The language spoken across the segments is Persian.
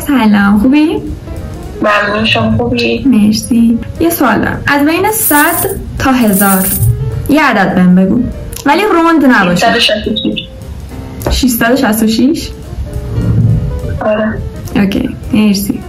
سلام، خوبی؟ ممنون، شما خوبی؟ مرسی. یه سوال دارم. از بین 100 تا 1000 یه عدد بهم بگو، ولی روند نباشه. 666. آره. اوکی، مرسی.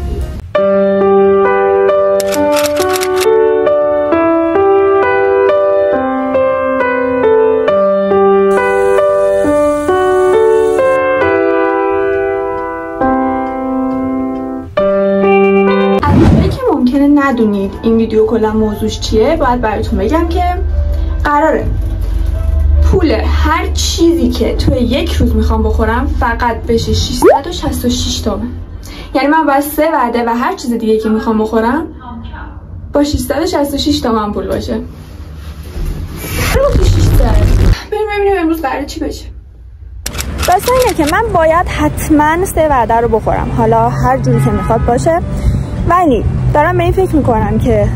ندونید این ویدیو کلا موضوعش چیه، باید براتون بگم که قراره پول هر چیزی که توی یک روز میخوام بخورم فقط بشه 666 تومن. یعنی من باید 3 وعده و هر چیز دیگه که میخوام بخورم با 666 تومن پول باشه. بریم ببینیم امروز قراره چی بشه. راستش اینه که من باید حتما 3 وعده رو بخورم، حالا هر جوری که میخواد باشه، ولی دارم به این فکر میکنم که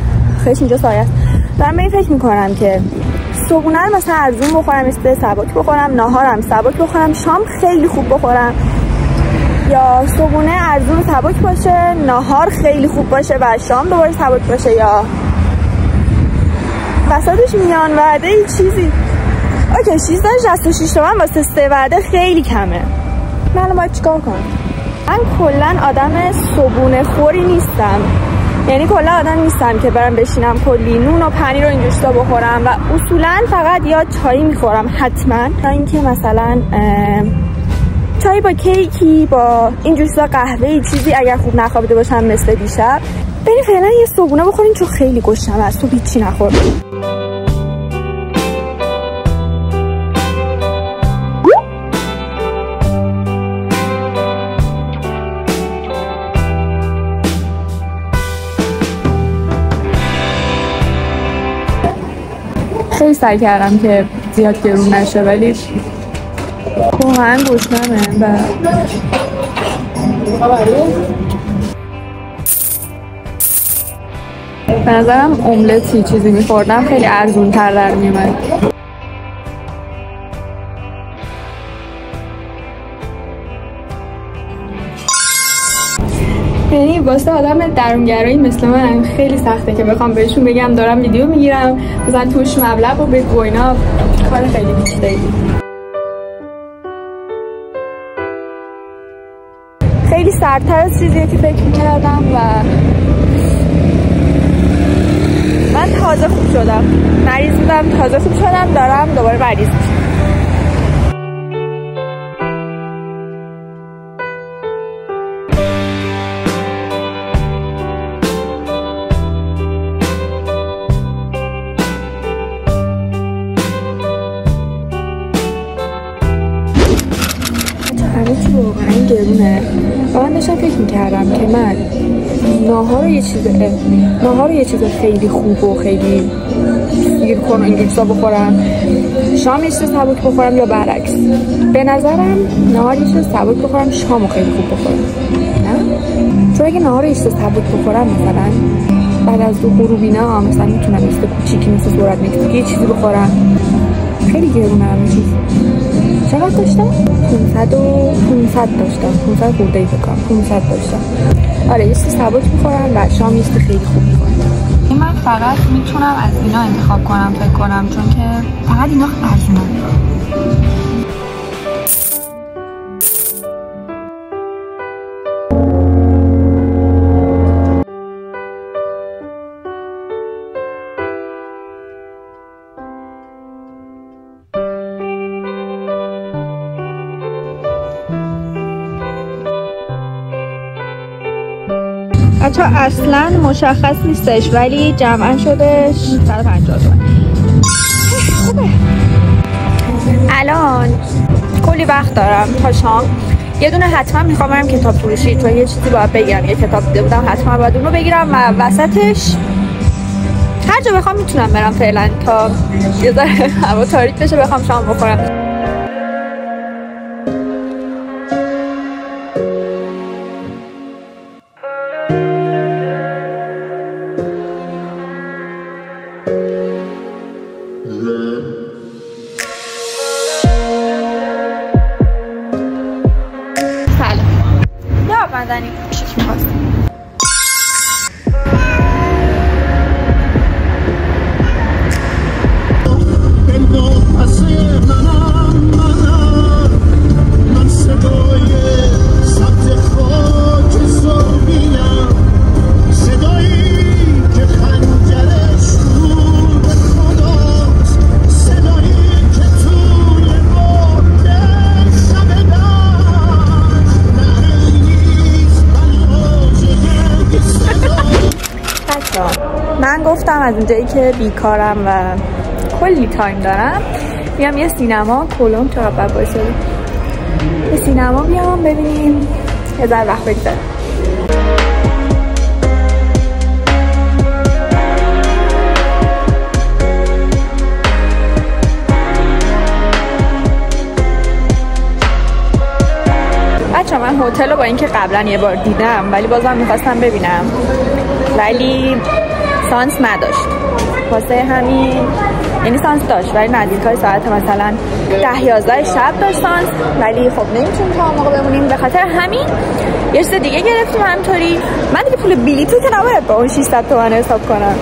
خیلی اینجا سایه است. دارم به این فکر میکنم که صبحونه رو مثلا ارزون بخورم، ایسته سبک بخورم، ناهارم سبک بخورم، شام خیلی خوب بخورم، یا صبحونه ارزون سبک باشه، ناهار خیلی خوب باشه و شام دوباره سبک باشه، یا وسطش میان وعده چیزی. اوکی 666 تومن واسه 3 وعده خیلی کمه. من باید چیکار کنم؟ من کلا آدم صبحونه خوری نیستم، یعنی کلا آدم نیستم که برم بشینم کلی نون و پنیر و اینجور چیزا بخورم و اصولا فقط یا چای میخورم حتما، تا اینکه مثلا چای با کیکی با اینجور چیزا، قهوه چیزی اگر خوب نخوابیده باشم مثل دیشب. بریم فعلا یه صبحونه بخوریم چون خیلی گشنمه، از صبح هیچی نخوردم. خیلی سعی کردم که زیاد گرون نشه ولی واقعا گشنمه و به نظرم املتی چیزی میخوردم خیلی ارزون تر در میومد. یعنی واسه آدم درونگرایی مثل من خیلی سخته که بخوام بهشون بگم دارم ویدیو میگیرم مثلا توش مبلغ و بگو اینا، کار خیلی بیشتری. خیلی سردتر از چیزیه که فکر میکردم و من تازه خوب شدم. مریض بودم، تازه خوب شدم، دارم دوباره مریض میشم. همه چی واقعا گرونه و من داشتم فکر میکردم که من ناهار یه چیز خیلی خوب و خیلی سیر کن و اینجور چیزا بخورم، شام یه چیز سبک بخورم، یا برعکس. به نظرم ناهار یه چیز سبک بخورم، شامو خیلی خوب بخورم. نه؟ چون اگه ناهار یه چیز سبک بخورم مثلا بعد از دو غروبینا مثلا میتونم یه چیز کوچیکی مثل ذرت مکزیکی یه چیزی بخورم. خیلی گرونه همه چیز. چقدر داشتم؟ 500 داشتم، 500 خورده ای بکنم، 500 داشتم. آره یه چیز سبک میخورم و شام یه چیز خیلی خوب میخورم. من فقط میتونم از اینا انتخاب کنم فکر کنم، چون که فقط اینا ارزونه. بچه اصلا مشخص نیستش ولی جمعا شده 150 تومن. خوبه. الان کلی وقت دارم تا شام. یه دونه حتما میخوام برم کتاب فروشی، چون یه چیزی باید بگیرم، یه کتاب دیده بودم حتما باید اونو بگیرم و وسطش هر جا بخوام میتونم برم فعلا تا یه ذره هوا تاریک بشه بخوام شام بخورم. مدنی میشه که می‌خواستم. من گفتم از اونجایی که بیکارم و کلی تایم دارم بیام یه سینما کلم چقدر بد باشه یه سینما بیام ببینیم یه ذره وقت بگذره. بچه من هتل رو با اینکه قبلا یه بار دیدم ولی بازم میخواستم ببینم ولی سانس نداشت واسه همین یعنی سانس داشت ولی نزدیکای ساعت مثلا 10-11 شب داشت سانس ولی خب نمیتونیم تا موقع بمونیم به خاطر همین یه چیز دیگه گرفتیم همینطوری. من دیگه پول بلیطو که نباید با اون 600 تومن حساب کنم.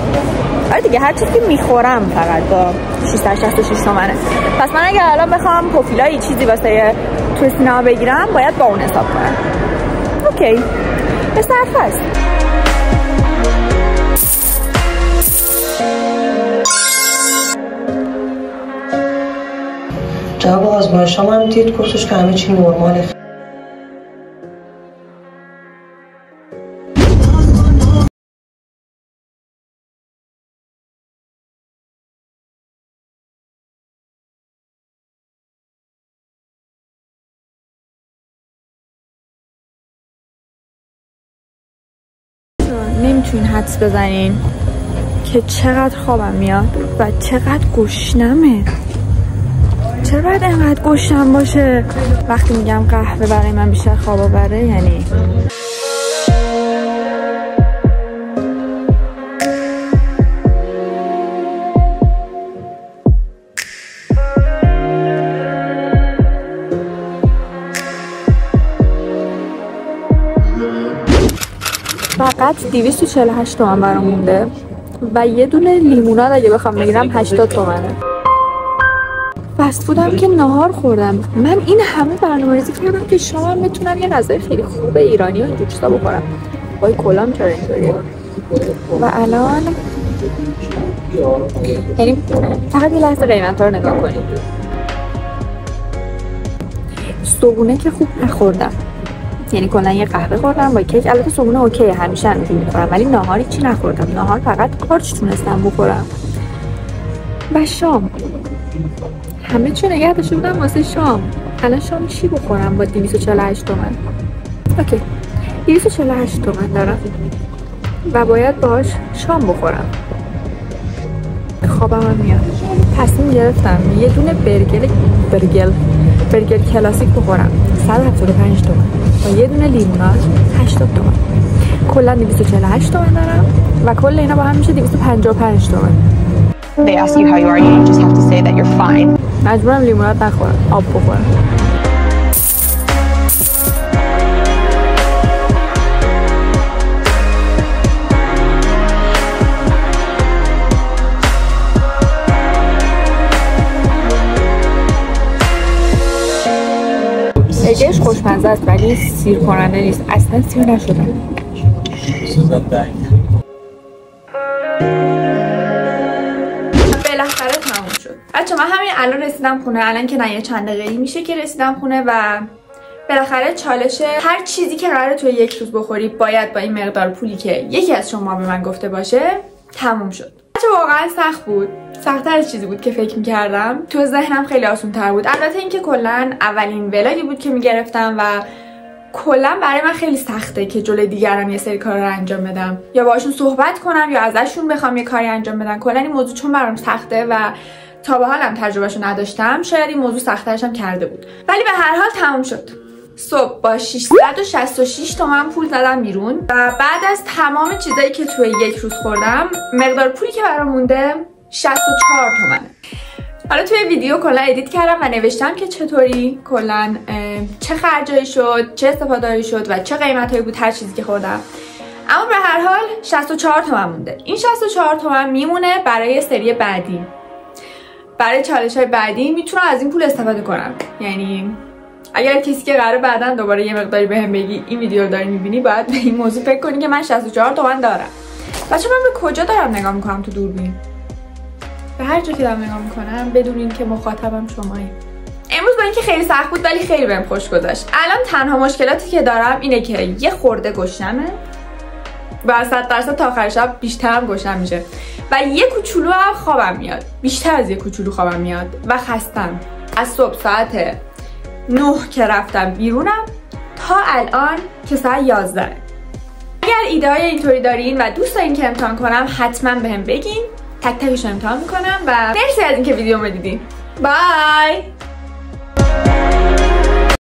آره دیگه هر چیزی میخورم فقط با 666 تومنه. پس من اگه الان بخوام پروفیلای چیزی واسه تو سینما بگیرم باید با اون حساب کنم. اوکی به صرف هست. جواب آزمایش هم دید گفتش که همه چی نرماله. نمیتونین حدس بزنین که چقدر خوابم میاد و چقدر گشنمه. چرا باید اینقدر گشنم باشه؟ وقتی میگم قهوه برای من بیشتر خواب آوره یعنی فقط 248 تومن برام مونده و یه دونه لیموناد اگه بخوام بگیرم 80 تومنه. فست فودم که نهار خوردم. من این همه برنامه‌ریزی کردم که شام بتونم یه غذای خیلی خوب ایرانی و اینجور چیزا بخورم. وای کلام چرا اینطوریه؟ و الان یعنی فقط یه لحظه قیمت‌ها رو نگاه کنید. صبحونه که خوب نخوردم. یعنی کلا یه قهوه خوردم با کیک. البته صبحونه اوکی همیشه همینجوری می‌خورم ولی نهاری چی نخوردم. نهار فقط قارچ تونستم بخورم. و شام همه چون نگه داشته بودم واسه شام. الان شام چی بخورم با 248 تومن؟ اوکی 248 تومن دارم و باید باهاش شام بخورم. خوابم هم میاد. تصمیم گرفتم یه دونه برگر کلاسیک بخورم 175 تومن و یه دونه لیموناد 80 تومن. کلا 248 تومن دارم و کل اینا با هم میشه 255 تومن. They ask you how you are, you just have to say that you're fine. مجبورم لیموناد نخورم، آب بخورم. برگرش خوشمزه است ولی سیر کننده نیست. اصلا سیر نشدم. بالاخره تموم شد. بچه من همین الان رسیدم خونه. الان که نه یه چند دقیقه‌ای میشه که رسیدم خونه و بالاخره چالش هر چیزی که قراره توی یک روز بخوری باید با این مقدار پولی که یکی از شما به من گفته باشه تموم شد. بچه واقعا سخت بود. سخت‌تر از چیزی بود که فکر می‌کردم. تو ذهنم خیلی آسان‌تر بود. البته اینکه کلاً اولین ولاگی بود که می‌گرفتم و کلا برای من خیلی سخته که جلوی دیگران یه سری کارا رو انجام بدم یا باهاشون صحبت کنم یا ازشون بخوام یه کاری انجام بدم. کلا این موضوع چون برام سخته و تا به حالم تجربهشو نداشتم شاید این موضوع سخت‌ترش هم کرده بود. ولی به هر حال تموم شد. صبح با 666 تومن پول زدم بیرون و بعد از تمام چیزایی که توی یک روز خوردم مقدار پولی که برام مونده 64 تومنه. حالا توی ویدیو کلا ادیت کردم و نوشتم که چطوری کلا چه خرجایی شد، چه استفاده‌ای شد و چه قیمتایی بود هر چیزی که خوردم. اما به هر حال 64 تومن مونده. این 64 تومن میمونه برای سری بعدی. برای چالش‌های بعدی میتونم از این پول استفاده کنم. یعنی اگر کسی که قراره بعداً دوباره یه مقداری بهم بگی این ویدیو رو داری می‌بینی، باید به این موضوع فکر کنی که من 64 تومن دارم. بچه من به کجا دارم نگاه میکنم تو دوربین؟ به هر جا که دارم نگاه میکنم بدون اینکه مخاطبم شمایی. امروز با اینکه خیلی سخت بود ولی خیلی بهم خوش گذشت. الان تنها مشکلاتی که دارم اینه که یه خورده گشنمه و 100% تا آخر شب بیشترم گشنم میشه و یه کوچولو هم خوابم میاد. بیشتر از یه کوچولو خوابم میاد و خستم. از صبح ساعت 9 که رفتم بیرونم تا الان که ساعت 11. اگر ایده های اینطوری دارین و دوست دارین که امتحان کنم حتما بهم بگین. تک تکش امتحان میکنم و مرسی از اینکه ویدیومو دیدین. بای.